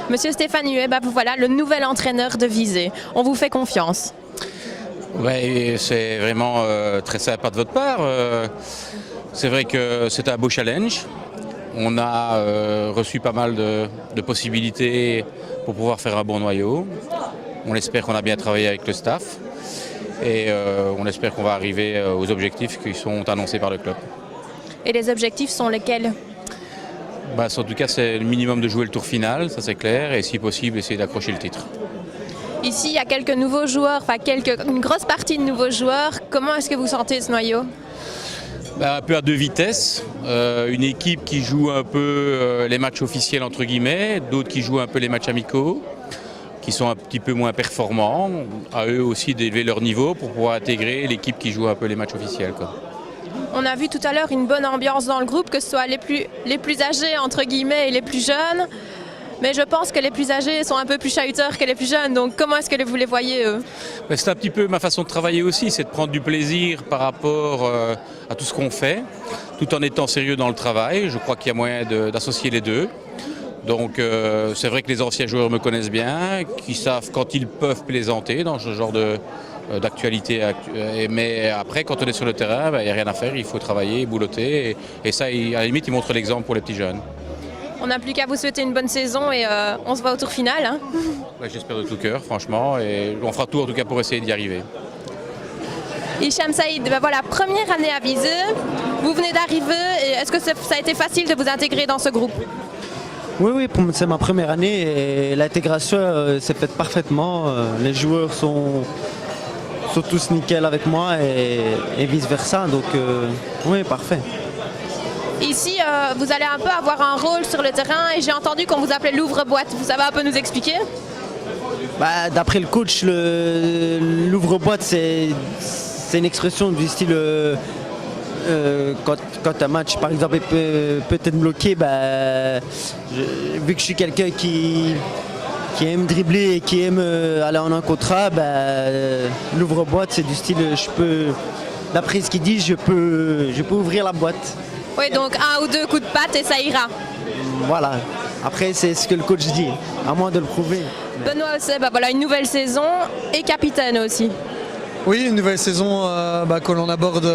Monsieur Stéphane Huet, vous voilà le nouvel entraîneur de Visé. On vous fait confiance. Ouais, c'est vraiment très sympa de votre part. C'est vrai que c'est un beau challenge. On a reçu pas mal de possibilités pour pouvoir faire un bon noyau. On espère qu'on a bien travaillé avec le staff et on espère qu'on va arriver aux objectifs qui sont annoncés par le club. Et les objectifs sont lesquels ? En tout cas, c'est le minimum de jouer le tour final, ça c'est clair, et si possible, essayer d'accrocher le titre. Ici, il y a quelques nouveaux joueurs, une grosse partie de nouveaux joueurs. Comment est-ce que vous sentez ce noyau ? Un peu à deux vitesses. Une équipe qui joue un peu les matchs officiels, entre guillemets, d'autres qui jouent un peu les matchs amicaux, qui sont un petit peu moins performants. À eux aussi d'élever leur niveau pour pouvoir intégrer l'équipe qui joue un peu les matchs officiels, quoi. On a vu tout à l'heure une bonne ambiance dans le groupe, que ce soit les plus âgés, entre guillemets, et les plus jeunes. Mais je pense que les plus âgés sont un peu plus chahuteurs que les plus jeunes. Donc comment est-ce que vous les voyez, eux ? C'est un petit peu ma façon de travailler aussi, c'est de prendre du plaisir par rapport à tout ce qu'on fait, tout en étant sérieux dans le travail. Je crois qu'il y a moyen d'associer les deux. Donc c'est vrai que les anciens joueurs me connaissent bien, qui savent quand ils peuvent plaisanter dans ce genre d'actualité. Mais après, quand on est sur le terrain, il n'y a rien à faire, il faut travailler, boulotter. Et ça, à la limite, ils montrent l'exemple pour les petits jeunes. On n'a plus qu'à vous souhaiter une bonne saison et on se voit au tour final. Hein. J'espère de tout cœur, franchement, et on fera tout en tout cas pour essayer d'y arriver. Hicham Saïd, voilà, première année à Visé. Vous venez d'arriver. Est-ce que ça a été facile de vous intégrer dans ce groupe ? Oui, c'est ma première année et l'intégration s'est faite parfaitement. Les joueurs sont tous nickel avec moi et vice-versa. Donc oui, parfait. Ici, vous allez un peu avoir un rôle sur le terrain et j'ai entendu qu'on vous appelait l'ouvre-boîte. Vous savez un peu nous expliquer ? D'après le coach, l'ouvre-boîte, c'est une expression du style quand un match, par exemple, peut être bloqué, vu que je suis quelqu'un qui aime dribbler et qui aime aller en un contre un, l'ouvre-boîte, c'est du style, d'après ce qu'il dit, je peux ouvrir la boîte. Oui, donc 1 ou 2 coups de patte et ça ira. Voilà. Après, c'est ce que le coach dit, à moins de le prouver. Benoît Osset, voilà une nouvelle saison et capitaine aussi. Oui, une nouvelle saison que l'on aborde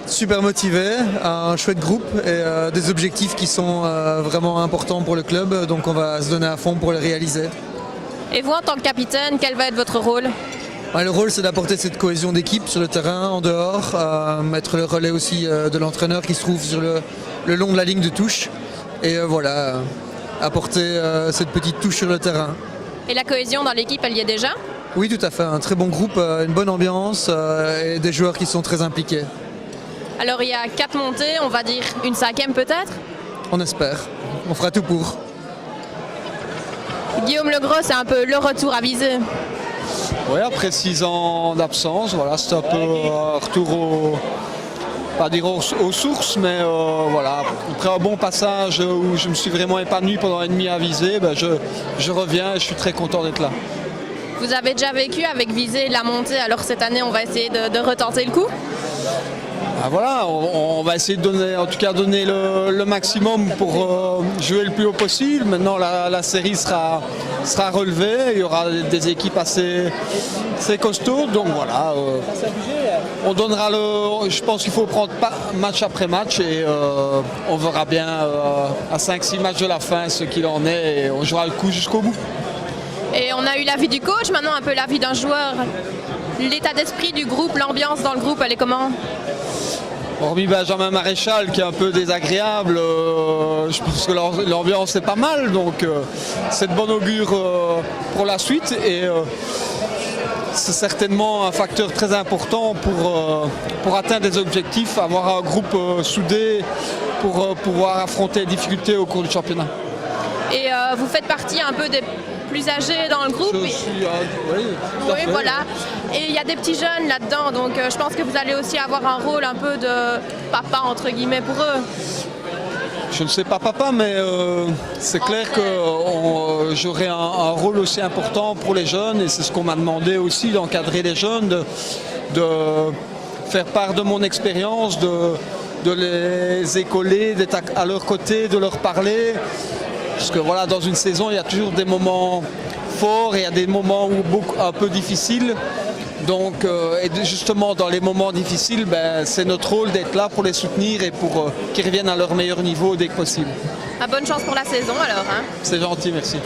super motivé, un chouette groupe et des objectifs qui sont vraiment importants pour le club. Donc on va se donner à fond pour les réaliser. Et vous, en tant que capitaine, quel va être votre rôle ? Le rôle, c'est d'apporter cette cohésion d'équipe sur le terrain, en dehors, mettre le relais aussi de l'entraîneur qui se trouve sur le long de la ligne de touche. Et apporter cette petite touche sur le terrain. Et la cohésion dans l'équipe, elle y est déjà ? Oui, tout à fait. Un très bon groupe, une bonne ambiance et des joueurs qui sont très impliqués. Alors il y a 4 montées, on va dire une 5e peut-être ? On espère. On fera tout pour. Guillaume Legros, c'est un peu le retour à Visé. Oui, après 6 ans d'absence, voilà, c'est un peu retour aux sources, mais après un bon passage où je me suis vraiment épanoui pendant un an et demi à Visé, je reviens et je suis très content d'être là. Vous avez déjà vécu avec Visé la montée, alors cette année on va essayer de retenter le coup ? On va essayer de donner le maximum pour jouer le plus haut possible. Maintenant la série sera relevée, il y aura des équipes assez costauds, donc voilà. On donnera je pense qu'il faut prendre match après match et on verra bien à 5-6 matchs de la fin ce qu'il en est et on jouera le coup jusqu'au bout. Et on a eu l'avis du coach, maintenant un peu l'avis d'un joueur. L'état d'esprit du groupe, l'ambiance dans le groupe, elle est comment ? Hormis Benjamin Maréchal qui est un peu désagréable, je pense que l'ambiance est pas mal, donc c'est de bon augure pour la suite et c'est certainement un facteur très important pour atteindre des objectifs, avoir un groupe soudé pour pouvoir affronter les difficultés au cours du championnat. Et vous faites partie un peu des plus âgés dans le groupe. Oui, tout à fait. Voilà. Et il y a des petits jeunes là-dedans, donc je pense que vous allez aussi avoir un rôle un peu de papa, entre guillemets, pour eux. Je ne sais pas papa, mais c'est clair que j'aurai un rôle aussi important pour les jeunes et c'est ce qu'on m'a demandé aussi, d'encadrer les jeunes, de faire part de mon expérience, de les écoler, d'être à leur côté, de leur parler. Parce que voilà, dans une saison, il y a toujours des moments forts et il y a des moments un peu difficiles. Donc, justement, dans les moments difficiles, c'est notre rôle d'être là pour les soutenir et pour qu'ils reviennent à leur meilleur niveau dès que possible. Bonne chance pour la saison alors. Hein. C'est gentil, merci.